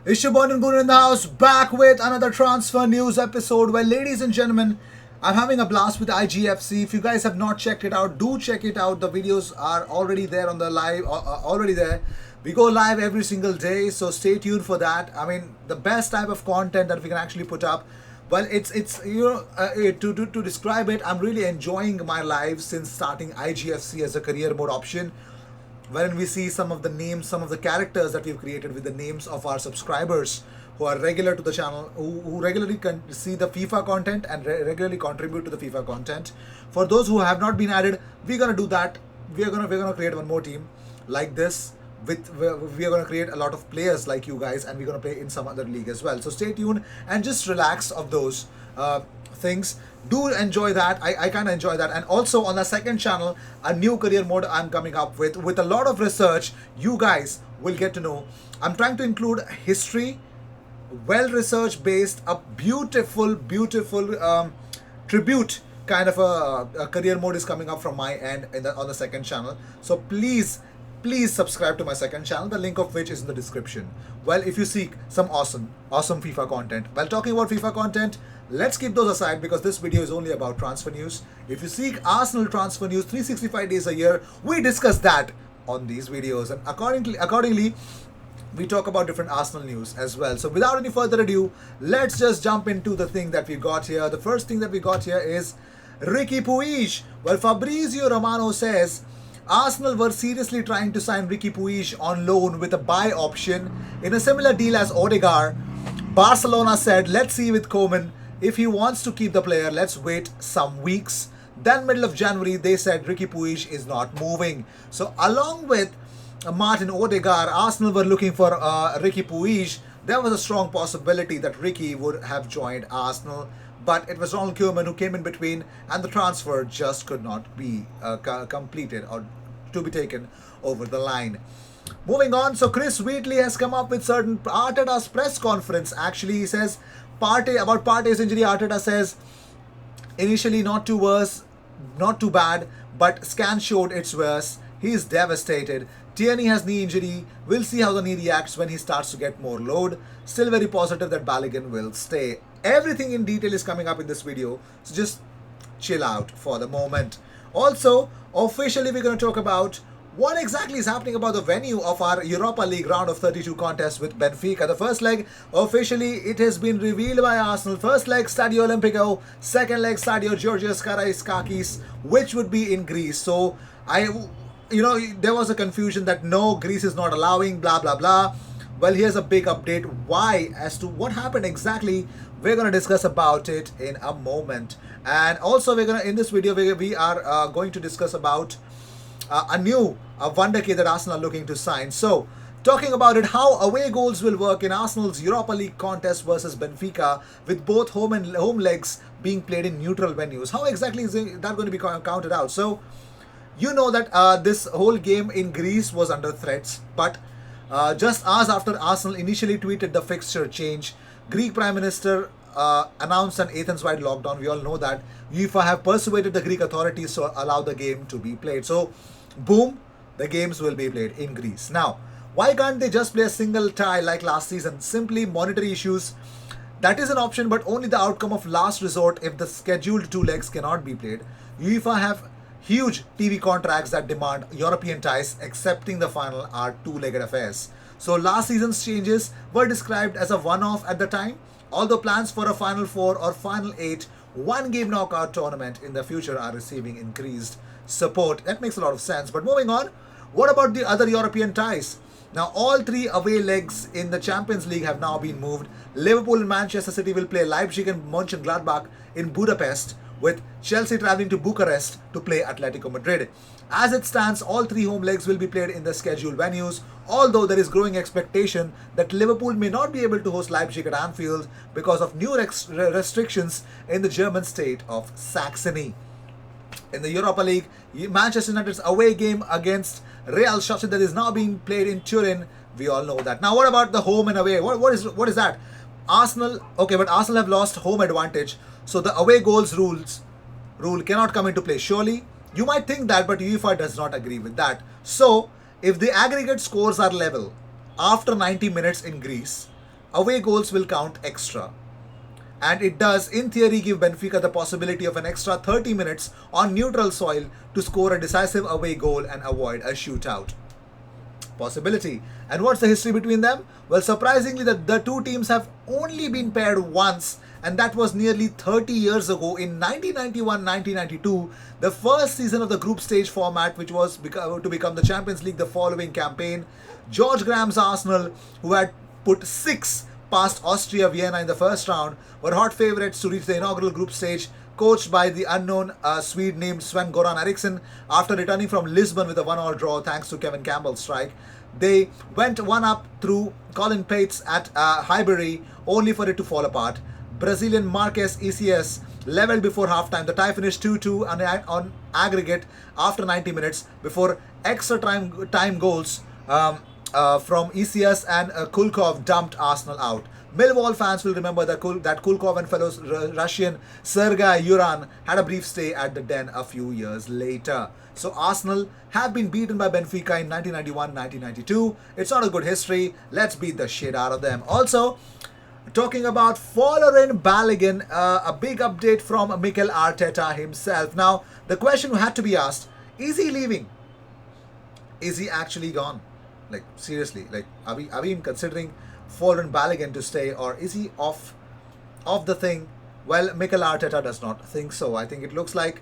Ishabon and Guru in the house, back with another transfer news episode. Well, ladies and gentlemen, I'm having a blast with IGFC. If you guys have not checked it out, do check it out. The videos are already there on the live, already there. We go live every single day, so stay tuned for that. I mean, the best type of content that we can actually put up. Well, it's to describe it, I'm really enjoying my life since starting IGFC as a career mode option, wherein we see some of the names, some of the characters that we've created with the names of our subscribers who are regular to the channel, who regularly see the FIFA content and regularly contribute to the FIFA content. For those who have not been added, we're gonna do that. We're gonna create one more team like this. We are going to create a lot of players like you guys, and we're going to play in some other league as well. So stay tuned and just relax of those things. Do enjoy that. I kind of enjoy that. And also on the second channel, a new career mode I'm coming up with a lot of research. You guys will get to know. I'm trying to include history, well research based, a beautiful tribute kind of a career mode is coming up from my end on the second channel. So please subscribe to my second channel, the link of which is in the description. Well, if you seek some awesome FIFA content. While talking about FIFA content, let's keep those aside because this video is only about transfer news. If you seek Arsenal transfer news 365 days a year, we discuss that on these videos. And accordingly, we talk about different Arsenal news as well. So without any further ado, let's just jump into the thing that we got here. The first thing that we got here is Ricky Puig. Well, Fabrizio Romano says Arsenal were seriously trying to sign Ricky Puig on loan with a buy option in a similar deal as Odegaard. Barcelona said, let's see with Koeman. If he wants to keep the player, let's wait some weeks. Then middle of January, they said Ricky Puig is not moving. So along with Martin Odegaard, Arsenal were looking for Ricky Puig. There was a strong possibility that Ricky would have joined Arsenal, but it was Ronald Koeman who came in between, and the transfer just could not be completed or to be taken over the line. Moving on, so Chris Wheatley has come up with certain Arteta's press conference. Actually, he says about Partey's injury. Arteta says initially not too worse, not too bad, but scan showed it's worse. He is devastated. Tierney has knee injury. We'll see how the knee reacts when he starts to get more load. Still very positive that Balogun will stay. Everything in detail is coming up in this video, so just chill out for the moment. Also, officially we're going to talk about what exactly is happening about the venue of our Europa League round of 32 contest with Benfica. The first leg, officially it has been revealed by Arsenal. First leg, Stadio Olimpico. Second leg, Stadio Georgios Karaiskakis, which would be in Greece. So there was a confusion that no, Greece is not allowing, blah blah blah. Well, here's a big update. Why, as to what happened exactly, we're going to discuss about it in a moment. And also in this video we are going to discuss about a new wonder kid that Arsenal are looking to sign. So talking about it, how away goals will work in Arsenal's Europa League contest versus Benfica, with both home legs being played in neutral venues. How exactly is that going to be counted out? So you know that this whole game in Greece was under threats, but just hours after Arsenal initially tweeted the fixture change, Greek Prime Minister announced an Athens-wide lockdown. We all know that. UEFA have persuaded the Greek authorities to allow the game to be played. So, boom, the games will be played in Greece. Now, why can't they just play a single tie like last season? Simply monetary issues. That is an option, but only the outcome of last resort if the scheduled two legs cannot be played. UEFA have huge TV contracts that demand European ties, accepting the final are two-legged affairs. So last season's changes were described as a one-off at the time, although plans for a Final Four or Final 8 one-game knockout tournament in the future are receiving increased support. That makes a lot of sense. But moving on, what about the other European ties? Now, all three away legs in the Champions League have now been moved. Liverpool and Manchester City will play Leipzig and Mönchengladbach in Budapest, with Chelsea travelling to Bucharest to play Atletico Madrid. As it stands, all three home legs will be played in the scheduled venues, although there is growing expectation that Liverpool may not be able to host Leipzig at Anfield because of new restrictions in the German state of Saxony. In the Europa League, Manchester United's away game against Real Sociedad is now being played in Turin. We all know that. Now, what about the home and away? What is that? Arsenal, okay, but Arsenal have lost home advantage, so the away goals rule cannot come into play. Surely, you might think that, but UEFA does not agree with that. So, if the aggregate scores are level after 90 minutes in Greece, away goals will count extra. And it does, in theory, give Benfica the possibility of an extra 30 minutes on neutral soil to score a decisive away goal and avoid a shootout. Possibility. And what's the history between them? Well, surprisingly, the two teams have only been paired once, and that was nearly 30 years ago in 1991-1992, the first season of the group stage format, which was to become the Champions League the following campaign. George Graham's Arsenal, who had put 6 past Austria Vienna in the first round, were hot favourites to reach the inaugural group stage, coached by the unknown Swede named Sven-Goran Eriksson. After returning from Lisbon with a 1-1 draw thanks to Kevin Campbell's strike, they went 1-up through Colin Pates at Highbury, only for it to fall apart. Brazilian Marques ECS levelled before halftime. The tie finished 2-2 on aggregate after 90 minutes before extra time goals from ECS and Kulkov dumped Arsenal out. Millwall fans will remember that Kulkov and fellow Russian Sergei Yuran had a brief stay at the Den a few years later. So Arsenal have been beaten by Benfica in 1991-1992. It's not a good history. Let's beat the shit out of them. Also, talking about Folarin Balogun, a big update from Mikel Arteta himself. Now, the question had to be asked, is he leaving? Is he actually gone? Like, seriously, like, are we even considering Folarin Balogun to stay, or is he off the thing? Well, Mikel Arteta does not think so. I think it looks like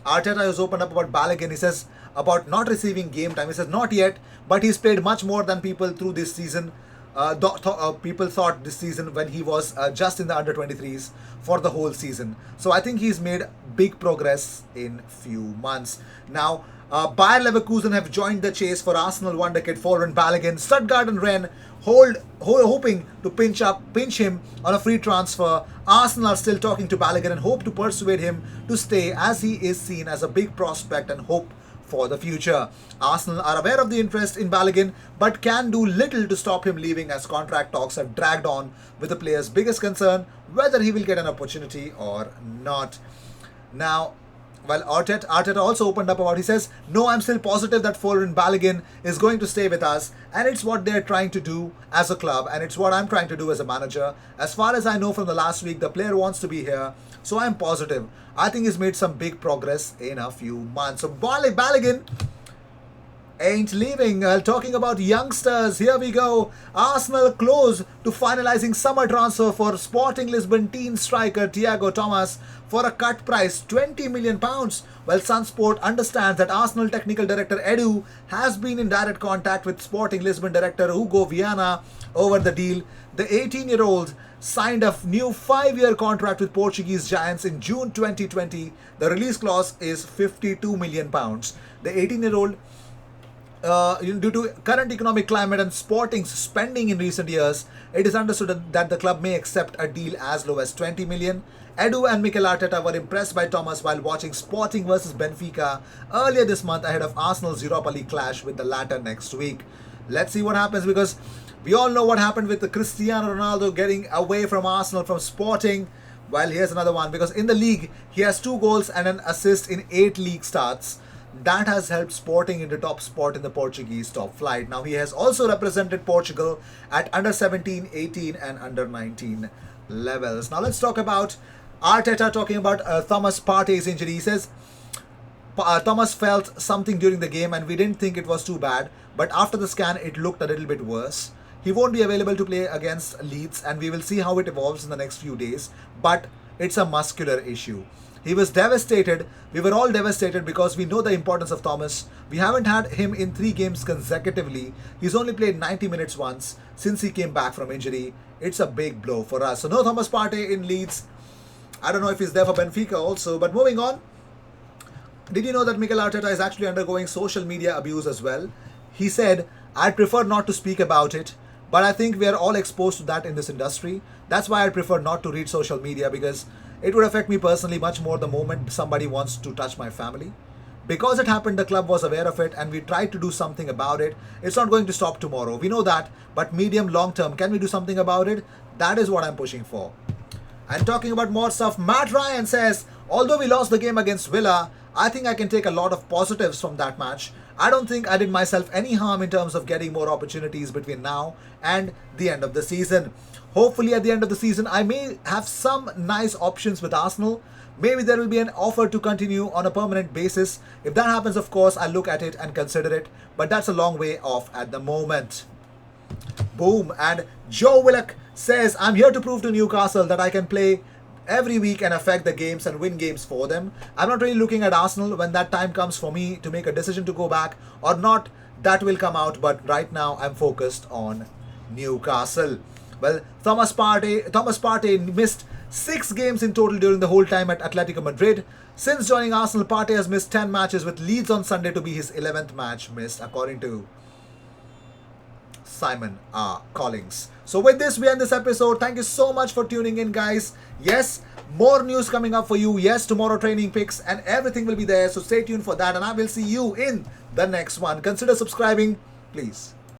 Arteta has opened up about Balogun. He says about not receiving game time. He says not yet, but he's played much more than people through this season. People thought this season when he was just in the under-23s for the whole season. So I think he's made big progress in few months. Now, Bayer Leverkusen have joined the chase for Arsenal wonderkid Folarin Balogun. Stuttgart and Rennes hoping to pinch him on a free transfer. Arsenal are still talking to Balogun and hope to persuade him to stay, as he is seen as a big prospect and hope for the future. Arsenal are aware of the interest in Balogun, but can do little to stop him leaving, as contract talks have dragged on, with the player's biggest concern whether he will get an opportunity or not. Now, well, Arteta also opened up about, he says, no, I'm still positive that Folarin Balogun is going to stay with us, and it's what they're trying to do as a club, and it's what I'm trying to do as a manager. As far as I know from the last week, the player wants to be here, so I'm positive. I think he's made some big progress in a few months. So Balogun ain't leaving. Talking about youngsters, here we go. Arsenal close to finalizing summer transfer for Sporting Lisbon teen striker Thiago Thomas for a cut price £20 million. Well, Sunsport understands that Arsenal technical director Edu has been in direct contact with Sporting Lisbon director Hugo Viana over the deal. The 18-year-old signed a new 5-year contract with Portuguese giants in June 2020. The release clause is £52 million. The 18-year-old, due to current economic climate and Sporting's spending in recent years, it is understood that the club may accept a deal as low as 20 million. Edu and Mikel Arteta were impressed by Thomas while watching Sporting versus Benfica earlier this month ahead of Arsenal's Europa League clash with the latter next week. Let's see what happens, because we all know what happened with the Cristiano Ronaldo getting away from Arsenal, from Sporting. Well, here's another one, because in the league, he has 2 goals and an assist in 8 league starts. That has helped Sporting in the top spot in the Portuguese top flight. Now, he has also represented Portugal at under 17, 18 and under 19 levels. Now, let's talk about Arteta talking about Thomas Partey's injury. He says, Thomas felt something during the game and we didn't think it was too bad, but after the scan, it looked a little bit worse. He won't be available to play against Leeds and we will see how it evolves in the next few days, but it's a muscular issue. He was devastated. We were all devastated because we know the importance of Thomas. We haven't had him in 3 games consecutively. He's only played 90 minutes once since he came back from injury. It's a big blow for us. So no Thomas Partey in Leeds. I don't know if he's there for Benfica also. But moving on. Did you know that Mikel Arteta is actually undergoing social media abuse as well? He said, I'd prefer not to speak about it, but I think we are all exposed to that in this industry. That's why I prefer not to read social media, because it would affect me personally much more the moment somebody wants to touch my family. Because it happened, the club was aware of it and we tried to do something about it. It's not going to stop tomorrow. We know that, but medium, long term, can we do something about it? That is what I'm pushing for. And talking about more stuff, Matt Ryan says, although we lost the game against Villa, I think I can take a lot of positives from that match. I don't think I did myself any harm in terms of getting more opportunities between now and the end of the season. Hopefully at the end of the season I may have some nice options with Arsenal. Maybe there will be an offer to continue on a permanent basis. If that happens, of course, I'll look at it and consider it. But that's a long way off at the moment. Boom. And Joe Willock says, I'm here to prove to Newcastle that I can play every week and affect the games and win games for them. I'm not really looking at Arsenal. When that time comes for me to make a decision to go back or not, that will come out. But right now, I'm focused on Newcastle. Well, Thomas Partey missed 6 games in total during the whole time at Atletico Madrid. Since joining Arsenal, Partey has missed 10 matches, with Leeds on Sunday to be his 11th match missed, according to Simon Collins. So with this, we end this episode. Thank you so much for tuning in, guys. Yes, more news coming up for you. Yes, tomorrow training picks and everything will be there. So stay tuned for that, and I will see you in the next one. Consider subscribing, please.